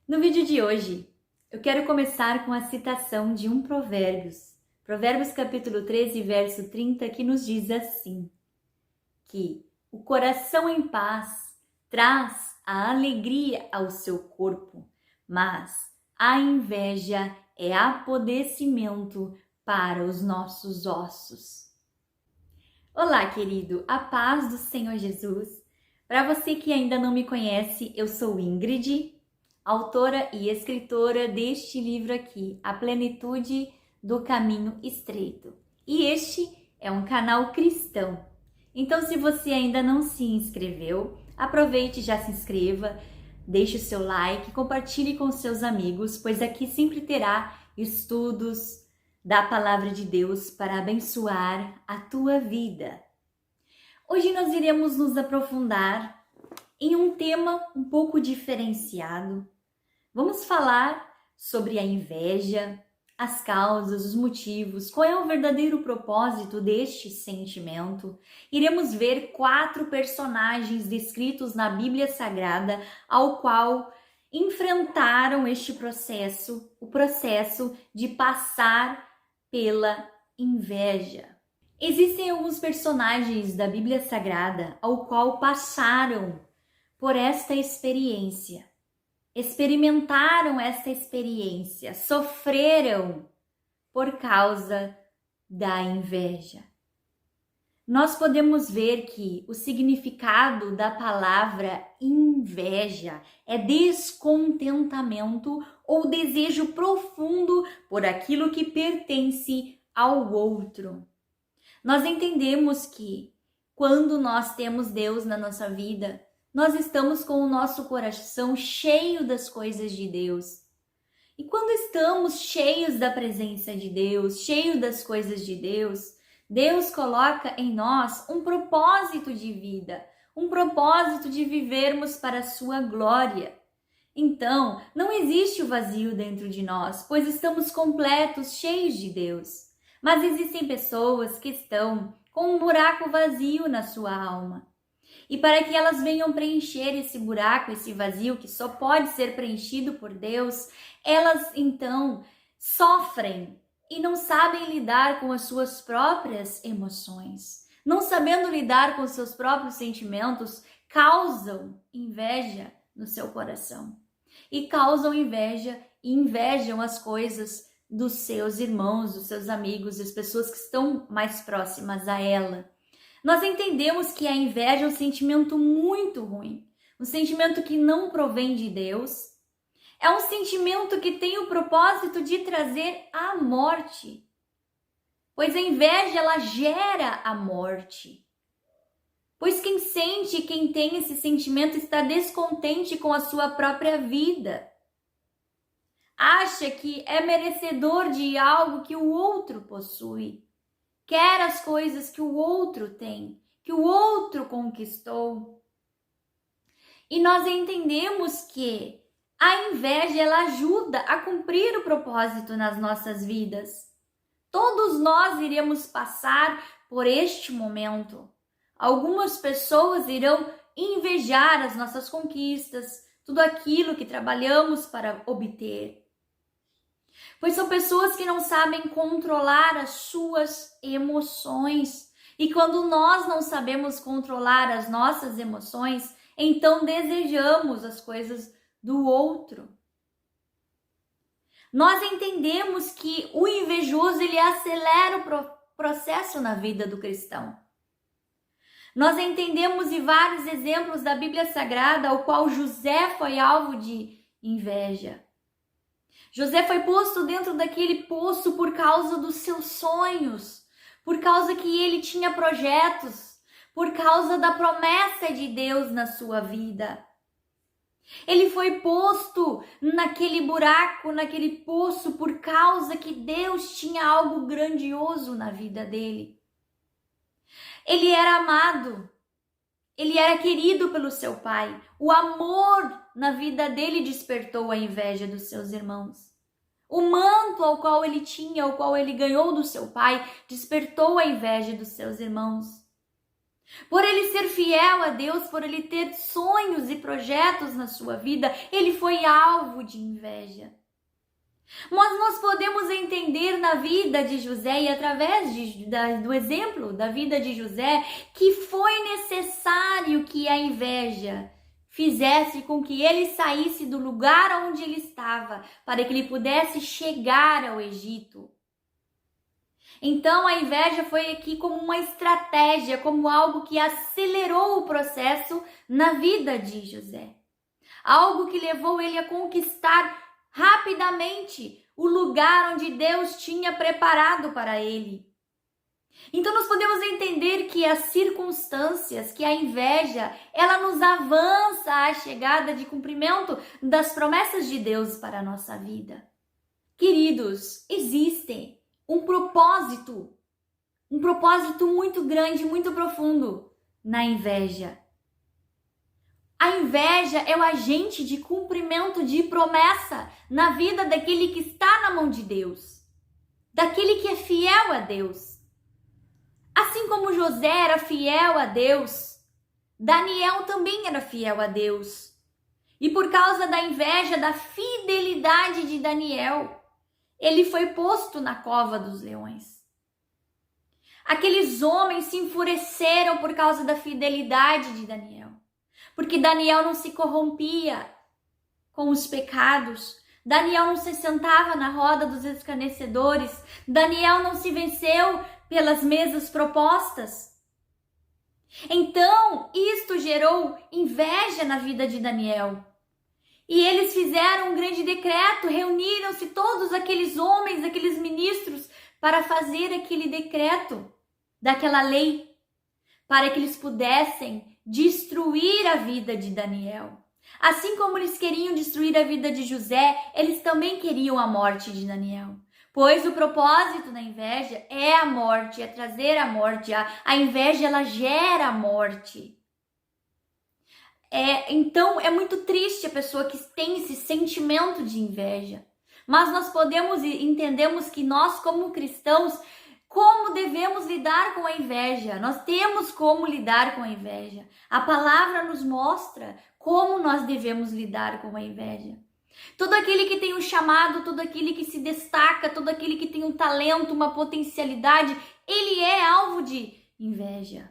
No vídeo de hoje, eu quero começar com a citação de um Provérbios. Provérbios capítulo 13, verso 30, que nos diz assim, que o coração em paz traz a alegria ao seu corpo, mas a inveja é apodrecimento para os nossos ossos. Olá, querido, a paz do Senhor Jesus. Para você que ainda não me conhece, eu sou Ingrid, autora e escritora deste livro aqui, A Plenitude do Caminho Estreito. E este é um canal cristão. Então, se você ainda não se inscreveu, aproveite e já se inscreva, deixe o seu like, compartilhe com seus amigos, pois aqui sempre terá estudos da Palavra de Deus para abençoar a tua vida. Hoje nós iremos nos aprofundar em um tema um pouco diferenciado. Vamos falar sobre a inveja, as causas, os motivos, qual é o verdadeiro propósito deste sentimento. Iremos ver 4 personagens descritos na Bíblia Sagrada, ao qual enfrentaram este processo, o processo de passar pela inveja. Existem alguns personagens da Bíblia Sagrada ao qual passaram por esta experiência. Experimentaram essa experiência, sofreram por causa da inveja. Nós podemos ver que o significado da palavra inveja é descontentamento ou desejo profundo por aquilo que pertence ao outro. Nós entendemos que quando nós temos Deus na nossa vida, nós estamos com o nosso coração cheio das coisas de Deus. E quando estamos cheios da presença de Deus, cheios das coisas de Deus, Deus coloca em nós um propósito de vida, um propósito de vivermos para a sua glória. Então, não existe o vazio dentro de nós, pois estamos completos, cheios de Deus. Mas existem pessoas que estão com um buraco vazio na sua alma. E para que elas venham preencher esse buraco, esse vazio que só pode ser preenchido por Deus, elas então sofrem e não sabem lidar com as suas próprias emoções. Não sabendo lidar com os seus próprios sentimentos, causam inveja no seu coração. E causam inveja e invejam as coisas dos seus irmãos, dos seus amigos, das pessoas que estão mais próximas a ela. Nós entendemos que a inveja é um sentimento muito ruim, um sentimento que não provém de Deus. É um sentimento que tem o propósito de trazer a morte, pois a inveja ela gera a morte. Pois quem sente, quem tem esse sentimento está descontente com a sua própria vida. Acha que é merecedor de algo que o outro possui. Quer as coisas que o outro tem, que o outro conquistou. E nós entendemos que a inveja ela ajuda a cumprir o propósito nas nossas vidas. Todos nós iremos passar por este momento. Algumas pessoas irão invejar as nossas conquistas, tudo aquilo que trabalhamos para obter. Pois são pessoas que não sabem controlar as suas emoções. E quando nós não sabemos controlar as nossas emoções, então desejamos as coisas do outro. Nós entendemos que o invejoso ele acelera o processo na vida do cristão. Nós entendemos em vários exemplos da Bíblia Sagrada ao qual José foi alvo de inveja. José foi posto dentro daquele poço por causa dos seus sonhos, por causa que ele tinha projetos, por causa da promessa de Deus na sua vida. Ele foi posto naquele buraco, naquele poço, por causa que Deus tinha algo grandioso na vida dele. Ele era amado, ele era querido pelo seu pai. O amor na vida dele despertou a inveja dos seus irmãos. O manto ao qual ele tinha, ao qual ele ganhou do seu pai, despertou a inveja dos seus irmãos. Por ele ser fiel a Deus, por ele ter sonhos e projetos na sua vida, ele foi alvo de inveja. Mas nós podemos entender na vida de José e através do exemplo da vida de José que foi necessário que a inveja fizesse com que ele saísse do lugar onde ele estava para que ele pudesse chegar ao Egito. Então a inveja foi aqui como uma estratégia, como algo que acelerou o processo na vida de José. Algo que levou ele a conquistar rapidamente o lugar onde Deus tinha preparado para ele. Então nós podemos entender que as circunstâncias, que a inveja, ela nos avança à chegada de cumprimento das promessas de Deus para a nossa vida. Queridos, existe um propósito muito grande, muito profundo na inveja. A inveja é o agente de cumprimento de promessa na vida daquele que está na mão de Deus, daquele que é fiel a Deus. Assim como José era fiel a Deus, Daniel também era fiel a Deus. E por causa da inveja, da fidelidade de Daniel, ele foi posto na cova dos leões. Aqueles homens se enfureceram por causa da fidelidade de Daniel. Porque Daniel não se corrompia com os pecados. Daniel não se sentava na roda dos escarnecedores. Daniel não se venceu pelas mesas propostas. Então, isto gerou inveja na vida de Daniel. E eles fizeram um grande decreto, reuniram-se todos aqueles homens, aqueles ministros, para fazer aquele decreto daquela lei, para que eles pudessem destruir a vida de Daniel. Assim como eles queriam destruir a vida de José, eles também queriam a morte de Daniel. Pois o propósito da inveja é a morte, é trazer a morte. A inveja, ela gera a morte. Então é muito triste a pessoa que tem esse sentimento de inveja. Mas nós podemos e entendemos que nós, como cristãos, como devemos lidar com a inveja? Nós temos como lidar com a inveja. A palavra nos mostra como nós devemos lidar com a inveja. Todo aquele que tem um chamado, todo aquele que se destaca, todo aquele que tem um talento, uma potencialidade, ele é alvo de inveja.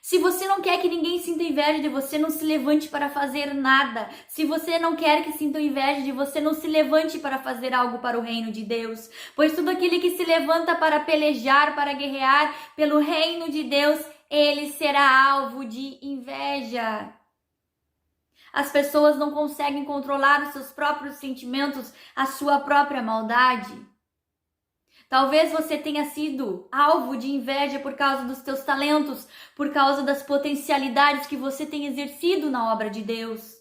Se você não quer que ninguém sinta inveja de você, não se levante para fazer nada. Se você não quer que sintam inveja de você, não se levante para fazer algo para o reino de Deus. Pois todo aquele que se levanta para pelejar, para guerrear pelo reino de Deus, ele será alvo de inveja. As pessoas não conseguem controlar os seus próprios sentimentos, a sua própria maldade. Talvez você tenha sido alvo de inveja por causa dos teus talentos, por causa das potencialidades que você tem exercido na obra de Deus.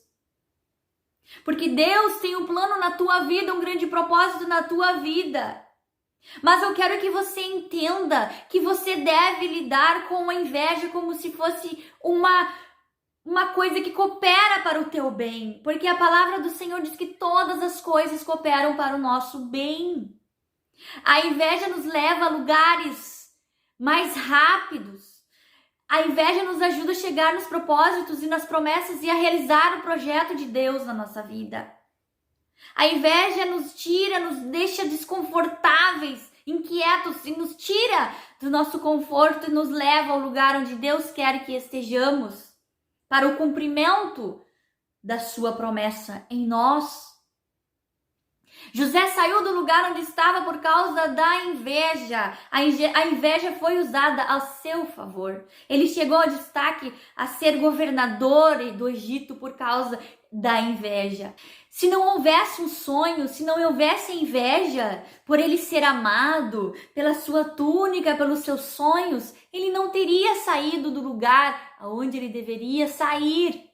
Porque Deus tem um plano na tua vida, um grande propósito na tua vida. Mas eu quero que você entenda que você deve lidar com a inveja como se fosse uma coisa que coopera para o teu bem. Porque a palavra do Senhor diz que todas as coisas cooperam para o nosso bem. A inveja nos leva a lugares mais rápidos. A inveja nos ajuda a chegar nos propósitos e nas promessas e a realizar o projeto de Deus na nossa vida. A inveja nos tira, nos deixa desconfortáveis, inquietos e nos tira do nosso conforto e nos leva ao lugar onde Deus quer que estejamos para o cumprimento da sua promessa em nós. José saiu do lugar onde estava por causa da inveja. A inveja foi usada a seu favor. Ele chegou ao destaque a ser governador do Egito por causa da inveja. Se não houvesse um sonho, se não houvesse inveja por ele ser amado, pela sua túnica, pelos seus sonhos, ele não teria saído do lugar aonde ele deveria sair.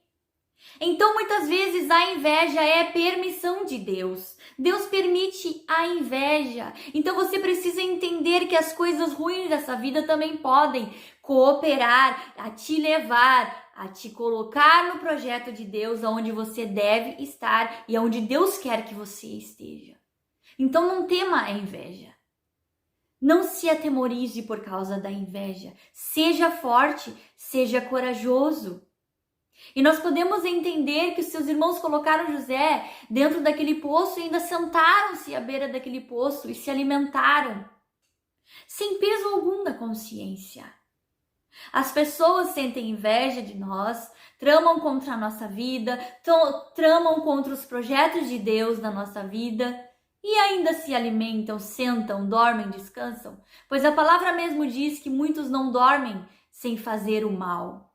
Então, muitas vezes, a inveja é permissão de Deus. Deus permite a inveja. Então, você precisa entender que as coisas ruins dessa vida também podem cooperar a te levar, a te colocar no projeto de Deus, onde você deve estar e onde Deus quer que você esteja. Então, não tema a inveja. Não se atemorize por causa da inveja. Seja forte, seja corajoso. E nós podemos entender que os seus irmãos colocaram José dentro daquele poço e ainda sentaram-se à beira daquele poço e se alimentaram, sem peso algum na consciência. As pessoas sentem inveja de nós, tramam contra a nossa vida, tramam contra os projetos de Deus na nossa vida e ainda se alimentam, sentam, dormem, descansam, pois a palavra mesmo diz que muitos não dormem sem fazer o mal.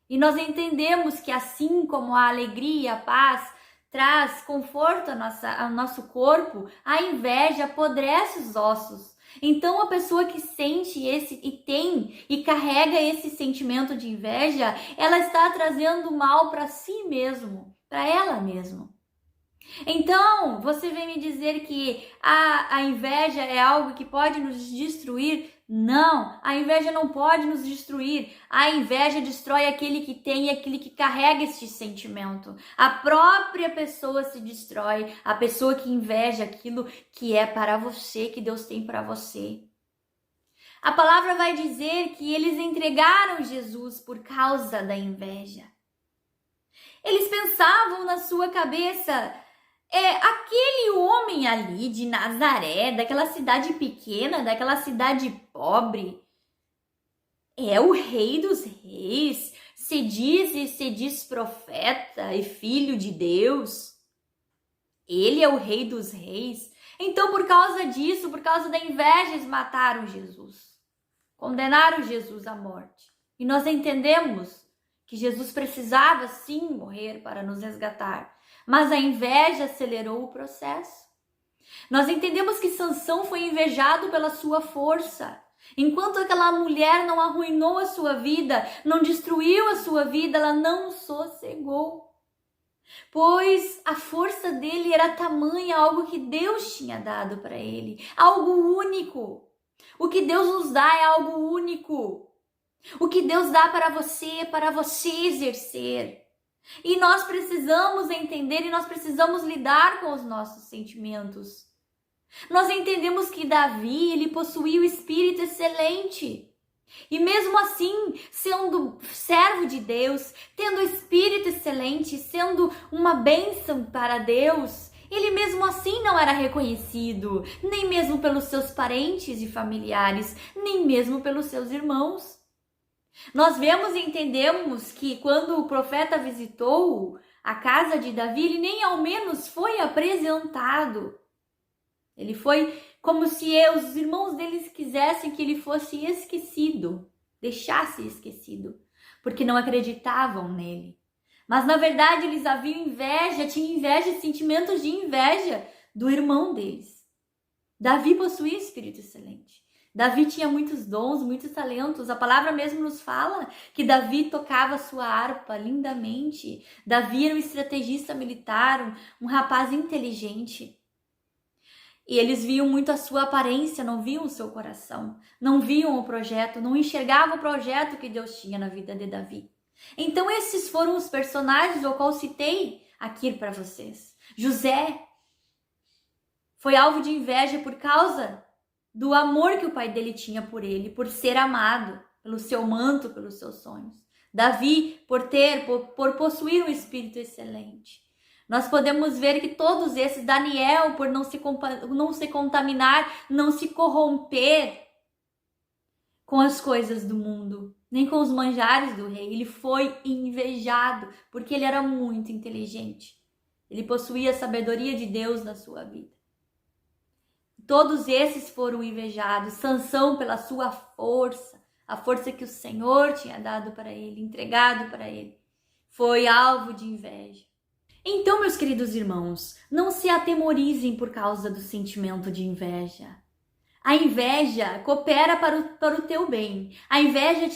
E nós entendemos que assim como a alegria e a paz traz conforto ao nosso corpo, a inveja apodrece os ossos. Então a pessoa que sente e carrega esse sentimento de inveja, ela está trazendo mal para si mesmo, para ela mesma. Então, você vem me dizer que a inveja é algo que pode nos destruir? Não, a inveja não pode nos destruir. A inveja destrói aquele que tem e aquele que carrega este sentimento. A própria pessoa se destrói, a pessoa que inveja aquilo que é para você, que Deus tem para você. A palavra vai dizer que eles entregaram Jesus por causa da inveja. Eles pensavam na sua cabeça, aquele homem ali de Nazaré, daquela cidade pequena, daquela cidade pobre, é o rei dos reis, se diz profeta e filho de Deus. Ele é o rei dos reis. Então, por causa disso, por causa da inveja, eles mataram Jesus. Condenaram Jesus à morte. E nós entendemos que Jesus precisava sim morrer para nos resgatar. Mas a inveja acelerou o processo. Nós entendemos que Sansão foi invejado pela sua força. Enquanto aquela mulher não arruinou a sua vida, não destruiu a sua vida, ela não sossegou. Pois a força dele era tamanha, algo que Deus tinha dado para ele, algo único. O que Deus nos dá é algo único. O que Deus dá para você exercer. E nós precisamos entender e nós precisamos lidar com os nossos sentimentos. Nós entendemos que Davi, ele possuía o espírito excelente. E mesmo assim, sendo servo de Deus, tendo o espírito excelente, sendo uma bênção para Deus, ele mesmo assim não era reconhecido, nem mesmo pelos seus parentes e familiares, nem mesmo pelos seus irmãos. Nós vemos e entendemos que quando o profeta visitou a casa de Davi, ele nem ao menos foi apresentado. Ele foi como se os irmãos deles quisessem que ele fosse esquecido, deixasse esquecido, porque não acreditavam nele. Mas na verdade eles haviam inveja, tinham inveja, sentimentos de inveja do irmão deles. Davi possuía espírito excelente. Davi tinha muitos dons, muitos talentos. A palavra mesmo nos fala que Davi tocava sua harpa lindamente. Davi era um estrategista militar, um rapaz inteligente. E eles viam muito a sua aparência, não viam o seu coração, não viam o projeto, não enxergavam o projeto que Deus tinha na vida de Davi. Então esses foram os personagens ao qual citei aqui para vocês. José foi alvo de inveja por causa do amor que o pai dele tinha por ele, por ser amado, pelo seu manto, pelos seus sonhos. Davi, por possuir um espírito excelente. Nós podemos ver que todos esses, Daniel, por não se contaminar, não se corromper com as coisas do mundo, nem com os manjares do rei. Ele foi invejado, porque ele era muito inteligente. Ele possuía a sabedoria de Deus na sua vida. Todos esses foram invejados. Sansão pela sua força, a força que o Senhor tinha dado para ele, entregado para ele, foi alvo de inveja. Então, meus queridos irmãos, não se atemorizem por causa do sentimento de inveja. A inveja coopera para o teu bem. A inveja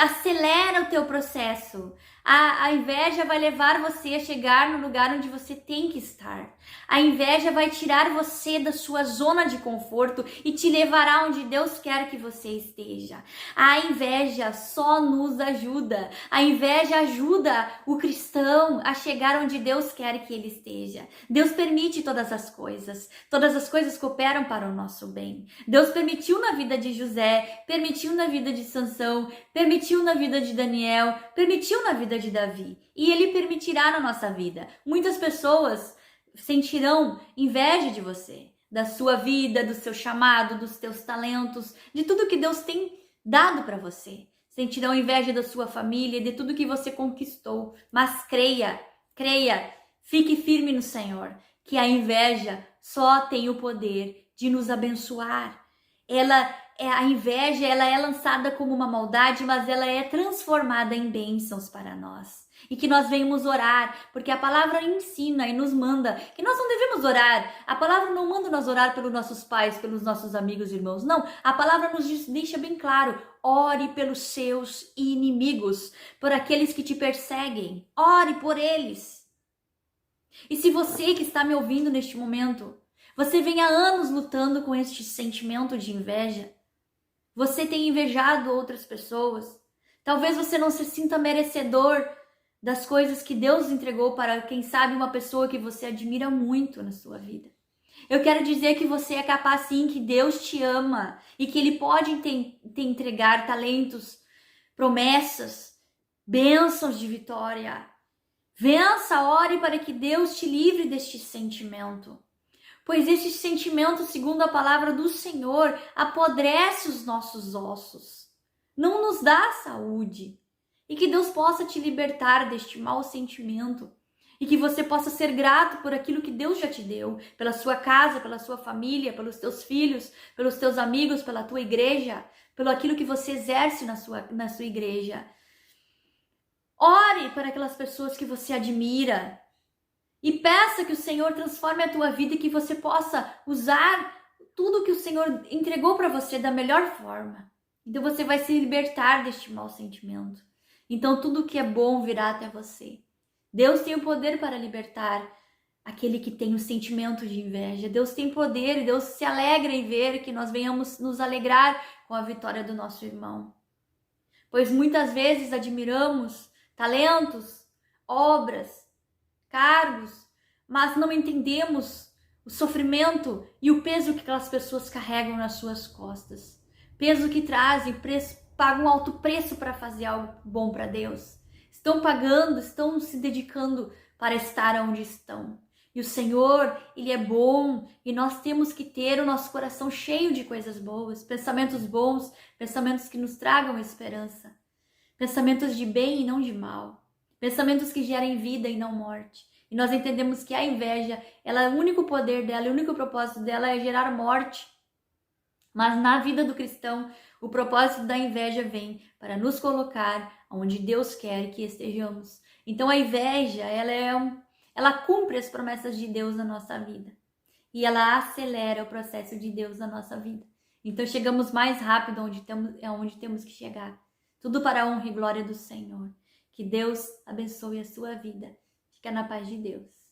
acelera o teu processo. A inveja vai levar você a chegar no lugar onde você tem que estar. A inveja vai tirar você da sua zona de conforto e te levará onde Deus quer que você esteja. A inveja só nos ajuda. A inveja ajuda o cristão a chegar onde Deus quer que ele esteja. Deus permite todas as coisas. Todas as coisas cooperam para o nosso bem. Deus permitiu na vida de José, permitiu na vida de Sansão, permitiu na vida de Daniel, permitiu na vida de Davi. E Ele permitirá na nossa vida. Muitas pessoas sentirão inveja de você, da sua vida, do seu chamado, dos teus talentos, de tudo que Deus tem dado para você. Sentirão inveja da sua família, de tudo que você conquistou. Mas creia, fique firme no Senhor, que a inveja só tem o poder de nos abençoar. A inveja, ela é lançada como uma maldade, mas ela é transformada em bênçãos para nós. E que nós venhamos orar, porque a palavra ensina e nos manda que nós não devemos orar. A palavra não manda nós orar pelos nossos pais, pelos nossos amigos e irmãos. Não, a palavra nos deixa bem claro. Ore pelos seus inimigos, por aqueles que te perseguem. Ore por eles. E se você que está me ouvindo neste momento, você vem há anos lutando com este sentimento de inveja, você tem invejado outras pessoas, talvez você não se sinta merecedor das coisas que Deus entregou para, quem sabe, uma pessoa que você admira muito na sua vida. Eu quero dizer que você é capaz sim, que Deus te ama e que Ele pode te entregar talentos, promessas, bênçãos de vitória. Vença, ore para que Deus te livre deste sentimento. Pois este sentimento, segundo a palavra do Senhor, apodrece os nossos ossos, não nos dá saúde. E que Deus possa te libertar deste mau sentimento e que você possa ser grato por aquilo que Deus já te deu, pela sua casa, pela sua família, pelos teus filhos, pelos teus amigos, pela tua igreja, pelo aquilo que você exerce na sua igreja. Ore para aquelas pessoas que você admira. E peça que o Senhor transforme a tua vida e que você possa usar tudo que o Senhor entregou para você da melhor forma. Então você vai se libertar deste mau sentimento. Então tudo que é bom virá até você. Deus tem o poder para libertar aquele que tem o sentimento de inveja. Deus tem poder e Deus se alegra em ver que nós venhamos nos alegrar com a vitória do nosso irmão. Pois muitas vezes admiramos talentos, obras, cargos, mas não entendemos o sofrimento e o peso que aquelas pessoas carregam nas suas costas. Peso que trazem, pagam um alto preço para fazer algo bom para Deus. Estão pagando, estão se dedicando para estar onde estão. E o Senhor, Ele é bom e nós temos que ter o nosso coração cheio de coisas boas, pensamentos bons, pensamentos que nos tragam esperança, pensamentos de bem e não de mal. Pensamentos que gerem vida e não morte. E nós entendemos que a inveja, o único poder dela, o único propósito dela é gerar morte. Mas na vida do cristão, o propósito da inveja vem para nos colocar onde Deus quer que estejamos. Então a inveja, ela cumpre as promessas de Deus na nossa vida. E ela acelera o processo de Deus na nossa vida. Então chegamos mais rápido onde temos que chegar. Tudo para a honra e glória do Senhor. Que Deus abençoe a sua vida. Fica na paz de Deus.